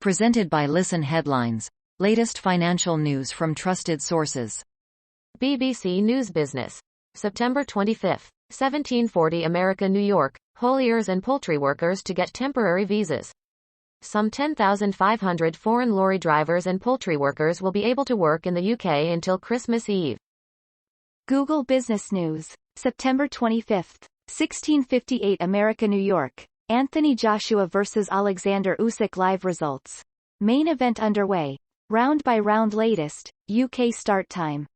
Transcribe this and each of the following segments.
Presented by Listen Headlines. Latest financial news from trusted sources. BBC News Business. September 25. 1740 America, New York. Hauliers and poultry workers to get temporary visas. Some 10,500 foreign lorry drivers and poultry workers will be able to work in the UK until Christmas Eve. Google Business News. September 25. 1658 America, New York. Anthony Joshua vs. Oleksandr Usyk live results. Main event underway. Round by round latest, UK start time.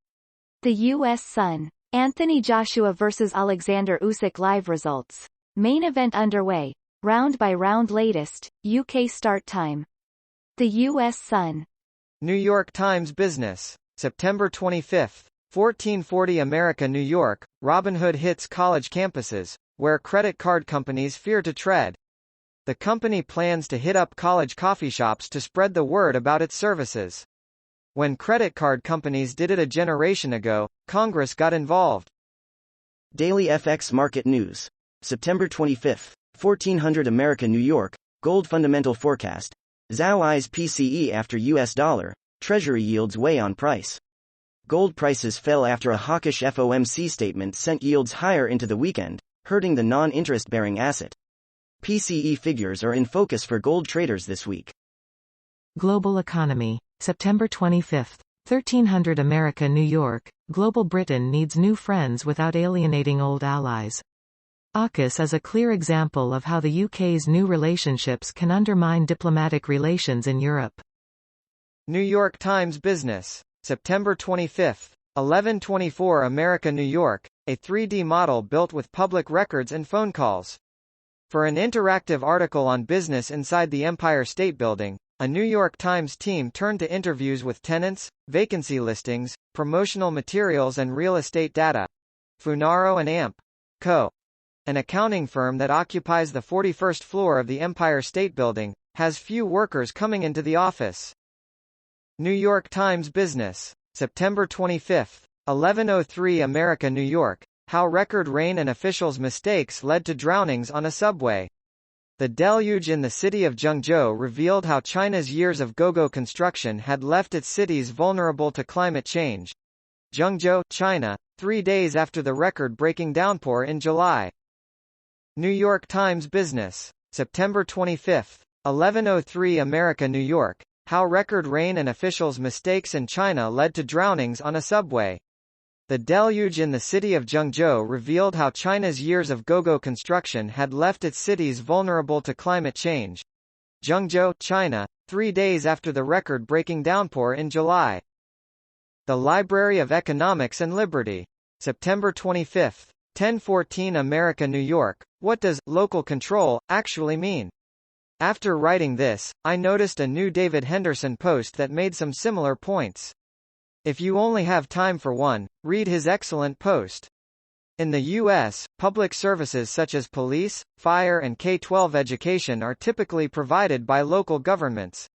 The U.S. Sun. Anthony Joshua vs. Oleksandr Usyk live results. Main event underway. Round by round latest, UK start time. The U.S. Sun. New York Times Business. September 25. 1440 America, New York. Robinhood hits college campuses, where credit card companies fear to tread. The company plans to hit up college coffee shops to spread the word about its services. When credit card companies did it a generation ago, Congress got involved. Daily FX Market News. September 25. 1400 America, New York. Gold fundamental forecast. Zhao eyes PCE after US dollar. Treasury yields weigh on price. Gold prices fell after a hawkish FOMC statement sent yields higher into the weekend, hurting the non-interest-bearing asset. PCE figures are in focus for gold traders this week. Global Economy. September 25. 1300 America, New York. Global Britain needs new friends without alienating old allies. AUKUS is a clear example of how the UK's new relationships can undermine diplomatic relations in Europe. New York Times Business. September 25. 1124 America, New York. A 3D model built with public records and phone calls. For an interactive article on business inside the Empire State Building, a New York Times team turned to interviews with tenants, vacancy listings, promotional materials and real estate data. Funaro and Amp. Co. An accounting firm that occupies the 41st floor of the Empire State Building, has few workers coming into the office. New York Times Business. September 25. 1103 America, New York. How record rain and officials' mistakes led to drownings on a subway. The deluge in the city of Zhengzhou revealed how China's years of go-go construction had left its cities vulnerable to climate change. Zhengzhou, China, 3 days after the record-breaking downpour in July. New York Times Business. September 25. 1103 America, New York. How record rain and officials' mistakes in China led to drownings on a subway. The deluge in the city of Zhengzhou revealed how China's years of go-go construction had left its cities vulnerable to climate change. Zhengzhou, China, 3 days after the record-breaking downpour in July. The Library of Economics and Liberty. September 25. 1014 America, New York. What does local control actually mean? After writing this, I noticed a new David Henderson post that made some similar points. If you only have time for one, read his excellent post. In the U.S., public services such as police, fire and K-12 education are typically provided by local governments.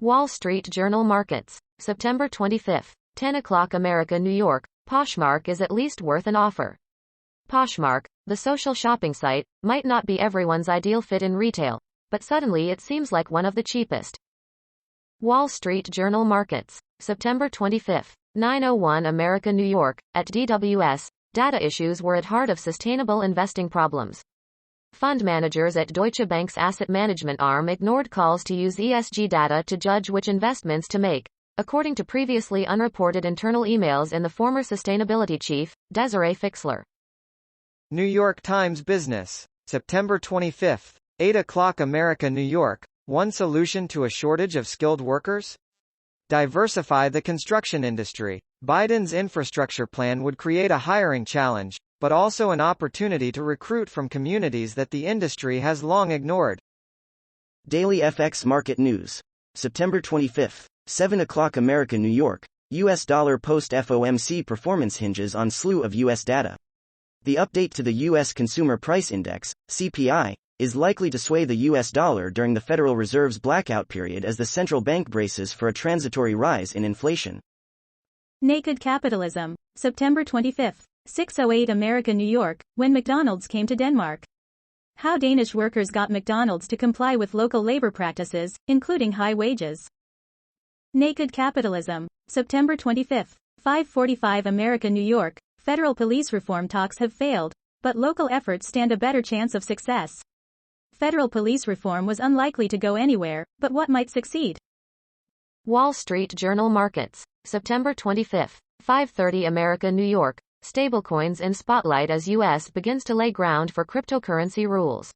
Wall Street Journal Markets. September 25. 10 o'clock America, New York. Poshmark is at least worth an offer. Poshmark, the social shopping site, might not be everyone's ideal fit in retail, but suddenly it seems like one of the cheapest. Wall Street Journal Markets. September 25. 901 America, New York. At DWS, data issues were at heart of sustainable investing problems. Fund managers at Deutsche Bank's asset management arm ignored calls to use ESG data to judge which investments to make, according to previously unreported internal emails in the former sustainability chief, Desiree Fixler. New York Times Business. September 25. 8 o'clock America, New York. One solution to a shortage of skilled workers? Diversify the construction industry. Biden's infrastructure plan would create a hiring challenge, but also an opportunity to recruit from communities that the industry has long ignored. Daily FX Market News. September 25. 7 o'clock America, New York. US dollar post-FOMC performance hinges on slew of US data. The update to the U.S. Consumer Price Index, CPI, is likely to sway the U.S. dollar during the Federal Reserve's blackout period as the central bank braces for a transitory rise in inflation. Naked Capitalism. September 25. 608 America, New York. When McDonald's came to Denmark. How Danish workers got McDonald's to comply with local labor practices, including high wages. Naked Capitalism. September 25. 5:45 America, New York. Federal police reform talks have failed, but local efforts stand a better chance of success. Federal police reform was unlikely to go anywhere, but what might succeed? Wall Street Journal Markets. September 25. 5:30 America, New York. Stablecoins in spotlight as U.S. begins to lay ground for cryptocurrency rules.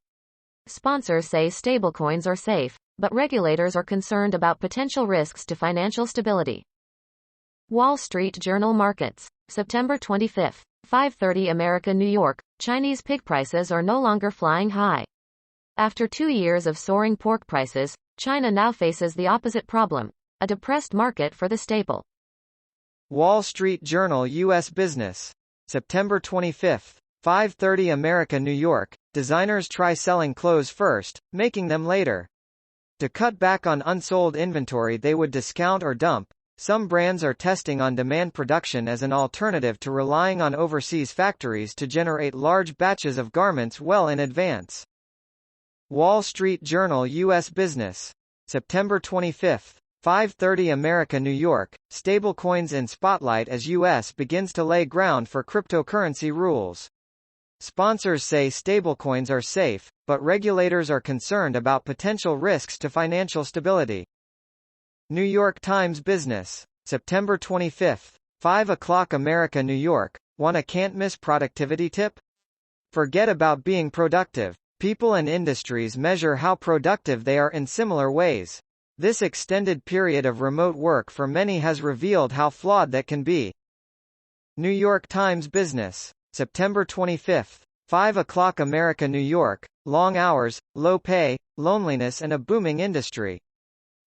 Sponsors say stablecoins are safe, but regulators are concerned about potential risks to financial stability. Wall Street Journal Markets. September 25. 5:30 America, New York. Chinese pig prices are no longer flying high. After 2 years of soaring pork prices, China now faces the opposite problem, a depressed market for the staple. Wall Street Journal U.S. Business. September 25. 5:30 America, New York. Designers try selling clothes first, making them later. To cut back on unsold inventory they would discount or dump, some brands are testing on-demand production as an alternative to relying on overseas factories to generate large batches of garments well in advance. Wall Street Journal U.S. Business. September 25. 5:30 America, New York. Stablecoins in spotlight as U.S. begins to lay ground for cryptocurrency rules. Sponsors say stablecoins are safe, but regulators are concerned about potential risks to financial stability. New York Times Business. September 25. 5 o'clock America, New York. Want a can't-miss productivity tip? Forget about being productive. People and industries measure how productive they are in similar ways. This extended period of remote work for many has revealed how flawed that can be. New York Times Business. September 25. 5 o'clock America, New York. Long hours, low pay, loneliness and a booming industry.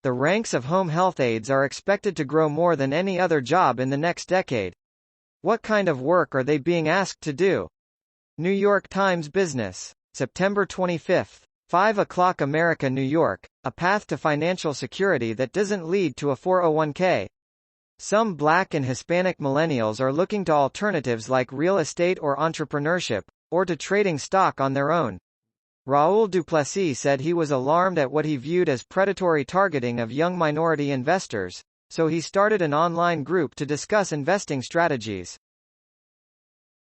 The ranks of home health aides are expected to grow more than any other job in the next decade. What kind of work are they being asked to do? New York Times Business. September 25. 5 o'clock America, New York. A path to financial security that doesn't lead to a 401k. Some Black and Hispanic millennials are looking to alternatives like real estate or entrepreneurship, or to trading stock on their own. Raoul Duplessis said he was alarmed at what he viewed as predatory targeting of young minority investors, so he started an online group to discuss investing strategies.